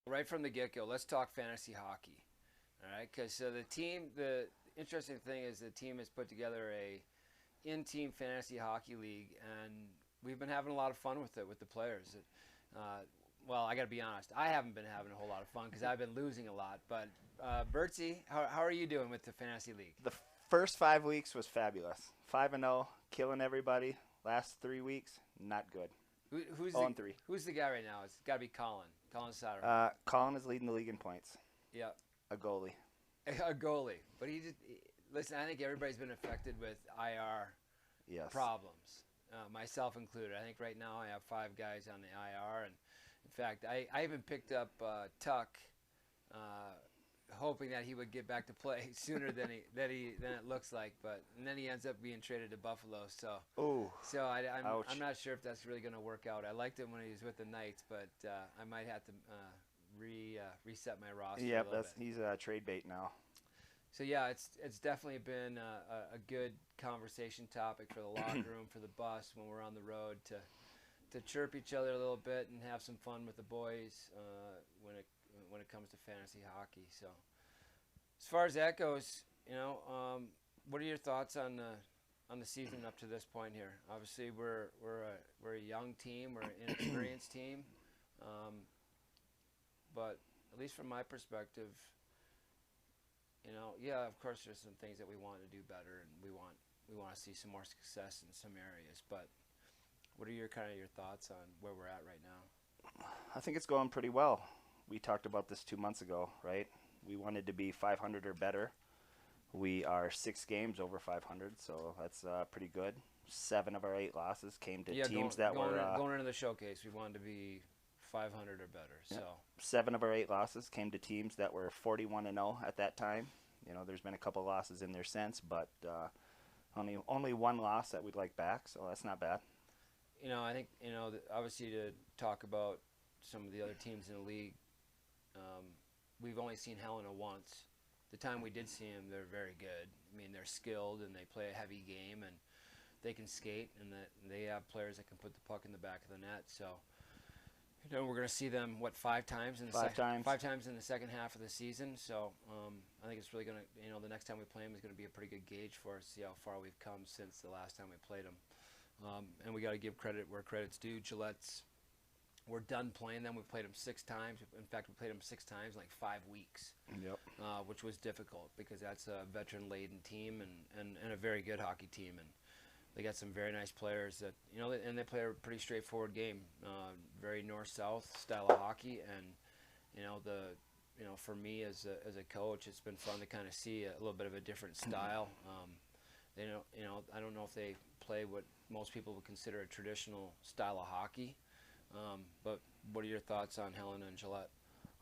Right from the get-go, let's talk fantasy hockey. All right, because the interesting thing is the team has put together a in-team fantasy hockey league, and we've been having a lot of fun with it with the players. Uh, well, I got to be honest, I haven't been having a whole lot of fun because I've been losing a lot. But Bertsy, how are you doing with the fantasy league? The first 5 weeks was fabulous. 5-0, killing everybody. Last 3 weeks, not good. Who's 0-3. who's the guy right now? It's got to be Colin. Colin Sauter. Colin is leading the league in points. Yeah, A goalie. a goalie. But listen. I think everybody's been affected with IR Yes. problems, myself included. I think right now I have 5 guys on the IR, and in fact, I even picked up Tuck, hoping that he would get back to play sooner than it looks like. But and then he ends up being traded to Buffalo. So Ooh. I'm not sure if that's really going to work out. I liked him when he was with the Knights, but I might have to reset my roster. Yep, a little bit. he's trade bait now. So yeah, it's definitely been a good conversation topic for the locker room, for the bus when we're on the road to chirp each other a little bit and have some fun with the boys when it comes to fantasy hockey. So as far as that goes, what are your thoughts on the season up to this point here? Obviously, we're a young team, we're an inexperienced team, but at least from my perspective. Yeah, of course, there's some things that we want to do better, and we want to see some more success in some areas. But what are your thoughts on where we're at right now? I think it's going pretty well. We talked about this 2 months ago, right? We wanted to be 500 or better. We are 6 games over 500, so that's pretty good. 7 of our 8 losses came to teams that were going into the showcase. We wanted to be 500 or better. Yeah. So 7 of our 8 losses came to teams that were 41-0 at that time. There's been a couple losses in there since, but only one loss that we'd like back, so that's not bad. I think obviously to talk about some of the other teams in the league, we've only seen Helena once. The time we did see them, they're very good. I mean, they're skilled and they play a heavy game and they can skate and they have players that can put the puck in the back of the net. So. We're going to see them 5 times in the 5 times in the second half of the season. So I think it's really going to, the next time we play them is going to be a pretty good gauge for us to see how far we've come since the last time we played them. And we got to give credit where credit's due. Gillette's, we're done playing them. We played them 6 times. In fact, we played them 6 times in like 5 weeks. Yep. Which was difficult because that's a veteran-laden team and a very good hockey team. And they got some very nice players that and they play a pretty straightforward game, very north-south style of hockey. And for me as a coach, it's been fun to kind of see a little bit of a different style. I don't know if they play what most people would consider a traditional style of hockey. But what are your thoughts on Helena and Gillette?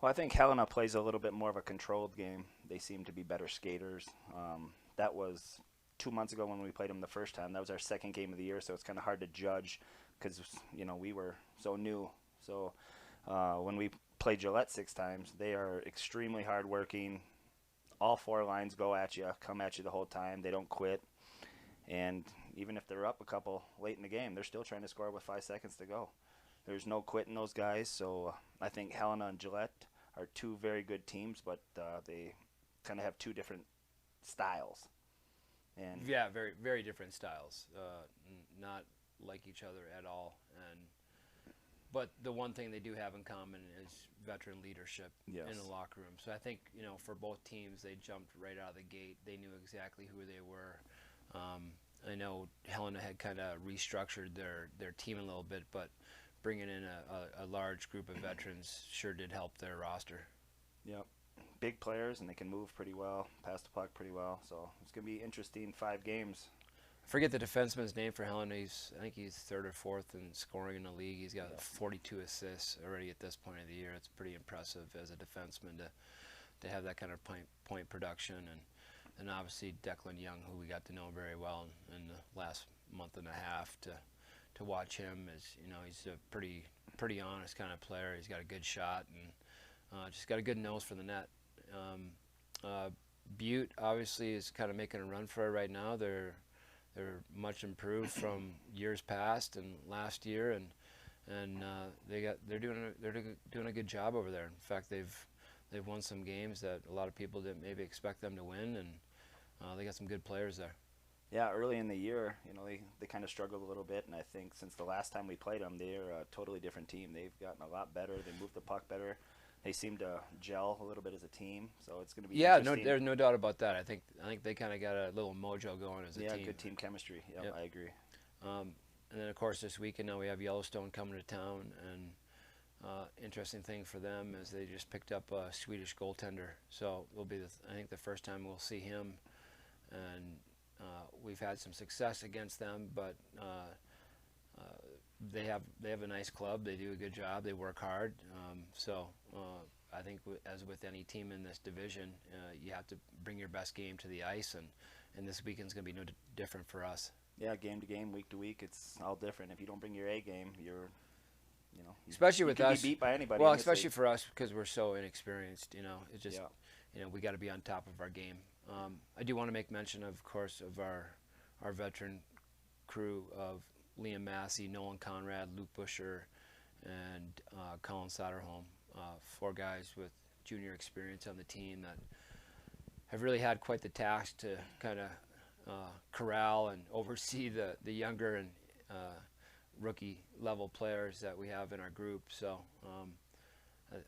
Well, I think Helena plays a little bit more of a controlled game. They seem to be better skaters. That was 2 months ago when we played them the first time. That was our second game of the year, so it's kind of hard to judge because we were so new. So when we played Gillette 6 times, they are extremely hardworking. All 4 lines go at you, come at you the whole time. They don't quit, and even if they're up a couple late in the game, they're still trying to score with 5 seconds to go. There's no quitting those guys. So I think Helena and Gillette are 2 very good teams, but they kind of have 2 different styles. And yeah, very very different styles, not like each other at all. But the one thing they do have in common is veteran leadership Yes. in the locker room. So I think for both teams, they jumped right out of the gate. They knew exactly who they were. I know Helena had kind of restructured their team a little bit, but bringing in a large group of veterans sure did help their roster. Yep. Big players, and they can move pretty well, pass the puck pretty well. So it's going to be interesting 5 games. I forget the defenseman's name for Helen. I think he's 3rd or 4th in scoring in the league. He's got 42 assists already at this point of the year. It's pretty impressive as a defenseman to have that kind of point production. And obviously Declan Young, who we got to know very well in the last month and a half, to watch him as he's a pretty honest kind of player. He's got a good shot and just got a good nose for the net. Butte obviously is kind of making a run for it right now. They're much improved from years past and last year, and and they're doing a good job over there. In fact, they've won some games that a lot of people didn't maybe expect them to win, and they got some good players there. Yeah, early in the year, they kind of struggled a little bit, and I think since the last time we played them, they're a totally different team. They've gotten a lot better. They move the puck better. They seem to gel a little bit as a team, so it's going to be interesting. There's no doubt about that. I think they kind of got a little mojo going as a team. Yeah, good team chemistry. Yep. I agree. And then of course this weekend now we have Yellowstone coming to town, and interesting thing for them is they just picked up a Swedish goaltender, so it'll be I think the first time we'll see him, and we've had some success against them, but they have a nice club. They do a good job. They work hard. So I think as with any team in this division, you have to bring your best game to the ice, and this weekend's going to be no different for us. Yeah, game to game, week to week, it's all different. If you don't bring your A game, especially with us, be beat by anybody. Well, especially for us because we're so inexperienced. It's just we got to be on top of our game. I do want to make mention, of course, of our veteran crew of Liam Massey, Nolan Conrad, Luke Busher, and Colin Soderholm. 4 guys with junior experience on the team that have really had quite the task to kind of corral and oversee the younger and rookie level players that we have in our group. So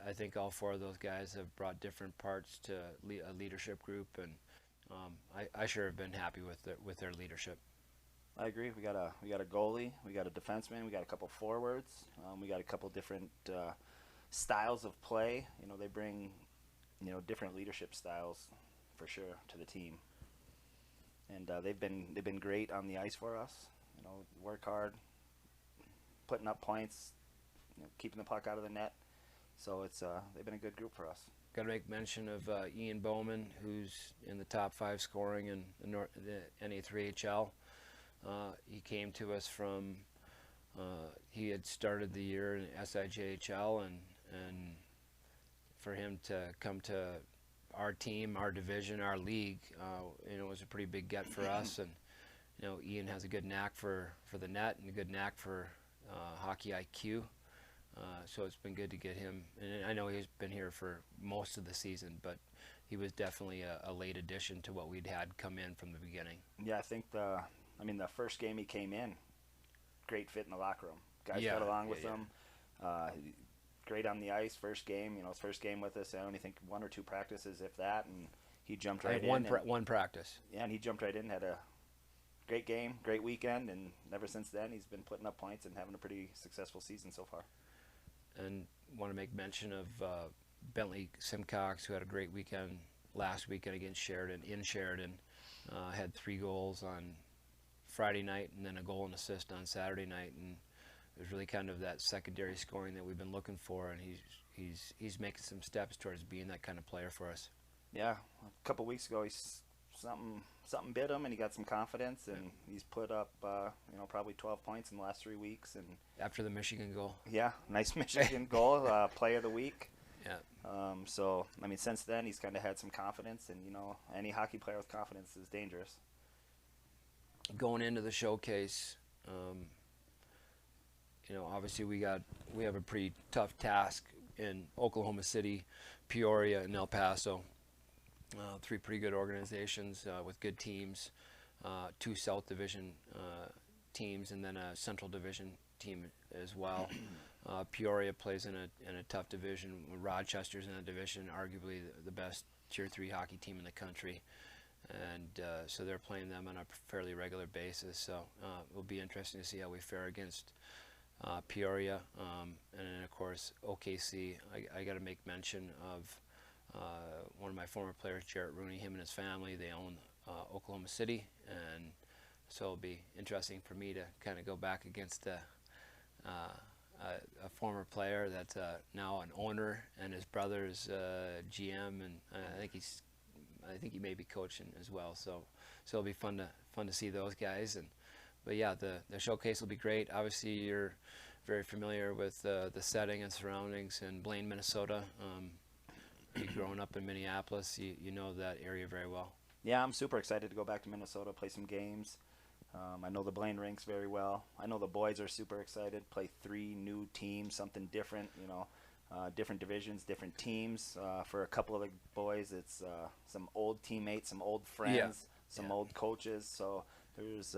I think all 4 of those guys have brought different parts to a leadership group, and I sure have been happy with their leadership. I agree. We got a goalie, we got a defenseman, we got a couple forwards, we got a couple different styles of play. They bring different leadership styles for sure to the team, and they've been great on the ice for us. Work hard, putting up points, keeping the puck out of the net. So they've been a good group for us. Got to make mention of Ian Bowman, who's in the top 5 scoring in the NA3HL. He came to us from he had started the year in SIJHL, and for him to come to our team, our division, our league, it was a pretty big get for us. And Ian has a good knack for the net and a good knack for hockey IQ. So it's been good to get him. And I know he's been here for most of the season, but he was definitely a late addition to what we'd had come in from the beginning. Yeah, I think the first game he came in, great fit in the locker room. Guys got along with him. Great on the ice. First game, his first game with us. I only think 1 or 2 practices, if that, and he jumped right in. One practice. Yeah, and he jumped right in. Had a great game, great weekend, and ever since then he's been putting up points and having a pretty successful season so far. And want to make mention of Bentley Simcox, who had a great weekend last weekend against Sheridan in Sheridan. Had 3 goals on Friday night and then a goal and assist on Saturday night, and it was really kind of that secondary scoring that we've been looking for, and he's making some steps towards being that kind of player for us. Yeah, a couple weeks ago something bit him, and he got some confidence, and he's put up probably 12 points in the last 3 weeks. And after the Michigan goal. Yeah, nice Michigan goal, play of the week. Yeah. So since then he's kind of had some confidence, and any hockey player with confidence is dangerous. Going into the showcase, obviously we have a pretty tough task in Oklahoma City, Peoria, and El Paso. 3 pretty good organizations with good teams, 2 South Division teams, and then a Central Division team as well. Peoria plays in a tough division. Rochester's in a division, arguably the best Tier 3 hockey team in the country. And so they're playing them on a fairly regular basis. So it'll be interesting to see how we fare against Peoria. And then, of course, OKC. I got to make mention of one of my former players, Jarrett Rooney. Him and his family, they own Oklahoma City. And so it'll be interesting for me to kind of go back against a former player that's now an owner, and his brother's GM. And I think he may be coaching as well, so it'll be fun to see those guys. But yeah, the showcase will be great. Obviously, you're very familiar with the setting and surroundings in Blaine, Minnesota. You growing up in Minneapolis, you know that area very well. Yeah, I'm super excited to go back to Minnesota, play some games. I know the Blaine rinks very well. I know the boys are super excited. Play 3 new teams, something different, different divisions, different teams. For a couple of the boys, it's some old teammates, some old friends, some old coaches. So there's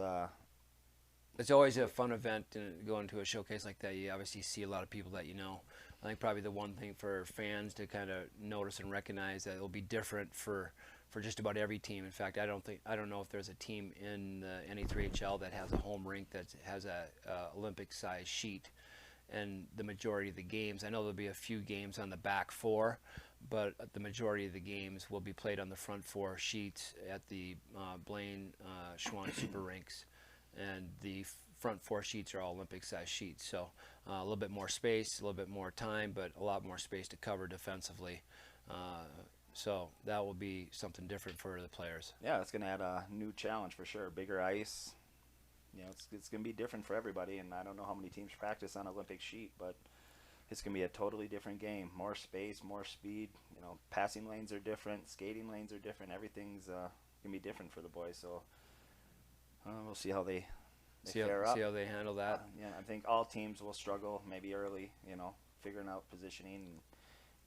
it's always a fun event going to a showcase like that. You obviously see a lot of people that you know. I think probably the one thing for fans to kind of notice and recognize that it'll be different for just about every team. In fact, I don't know if there's a team in the NE3HL that has a home rink that has a Olympic size sheet. And the majority of the games, I know there'll be a few games on the back 4, but the majority of the games will be played on the front 4 sheets at the Blaine Schwann Super Rinks. And the front 4 sheets are all Olympic size sheets. So a little bit more space, a little bit more time, but a lot more space to cover defensively. So that will be something different for the players. Yeah, it's going to add a new challenge for sure. Bigger ice. It's going to be different for everybody, and I don't know how many teams practice on Olympic sheet, but it's going to be a totally different game. More space, more speed. Passing lanes are different, skating lanes are different. Everything's going to be different for the boys. So we'll see how they fare up. See how they handle that. I think all teams will struggle maybe early, figuring out positioning.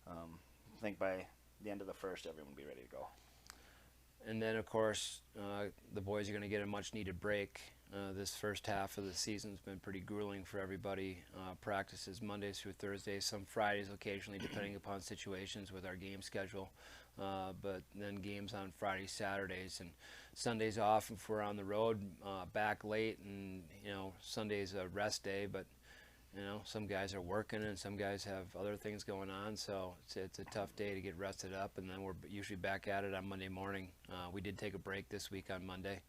And, I think by the end of the first, everyone will be ready to go. And then, of course, the boys are going to get a much-needed break. This first half of the season's been pretty grueling for everybody. Practices Mondays through Thursdays, some Fridays occasionally, depending upon situations with our game schedule. But then games on Fridays, Saturdays, and Sundays off if we're on the road, back late, and Sunday's a rest day. But some guys are working and some guys have other things going on, so it's a tough day to get rested up, and then we're usually back at it on Monday morning. We did take a break this week on Monday,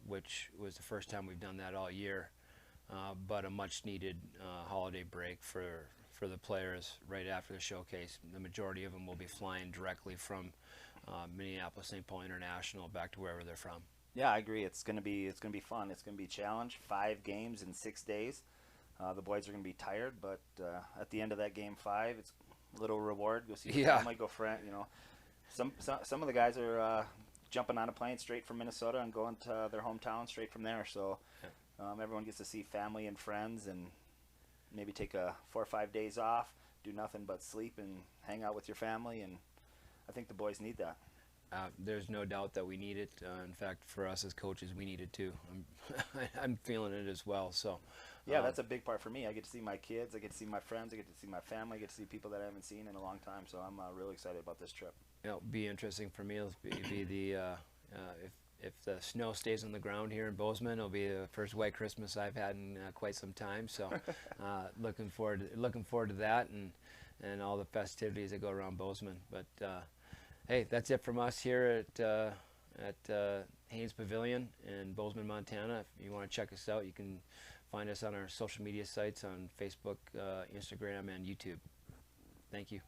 which was the first time we've done that all year, but a much-needed holiday break for the players right after the showcase. The majority of them will be flying directly from Minneapolis-St. Paul International back to wherever they're from. Yeah, I agree. It's gonna be fun. It's gonna be a challenge. 5 games in 6 days. The boys are going to be tired, but at the end of that game 5, it's a little reward. Go see your family, go friend. Some of the guys are jumping on a plane straight from Minnesota and going to their hometown straight from there. So everyone gets to see family and friends, and maybe take 4 or 5 days off, do nothing but sleep and hang out with your family. And I think the boys need that. There's no doubt that we need it. In fact, for us as coaches, we need it too. I'm feeling it as well. So. Yeah, that's a big part for me. I get to see my kids, I get to see my friends, I get to see my family, I get to see people that I haven't seen in a long time. So I'm really excited about this trip. It'll be interesting for me. It'll be the if the snow stays on the ground here in Bozeman, it'll be the first white Christmas I've had in quite some time. So looking forward to that and all the festivities that go around Bozeman. But hey, that's it from us here at Haynes Pavilion in Bozeman, Montana. If you want to check us out, you can find us on our social media sites on Facebook, Instagram, and YouTube. Thank you.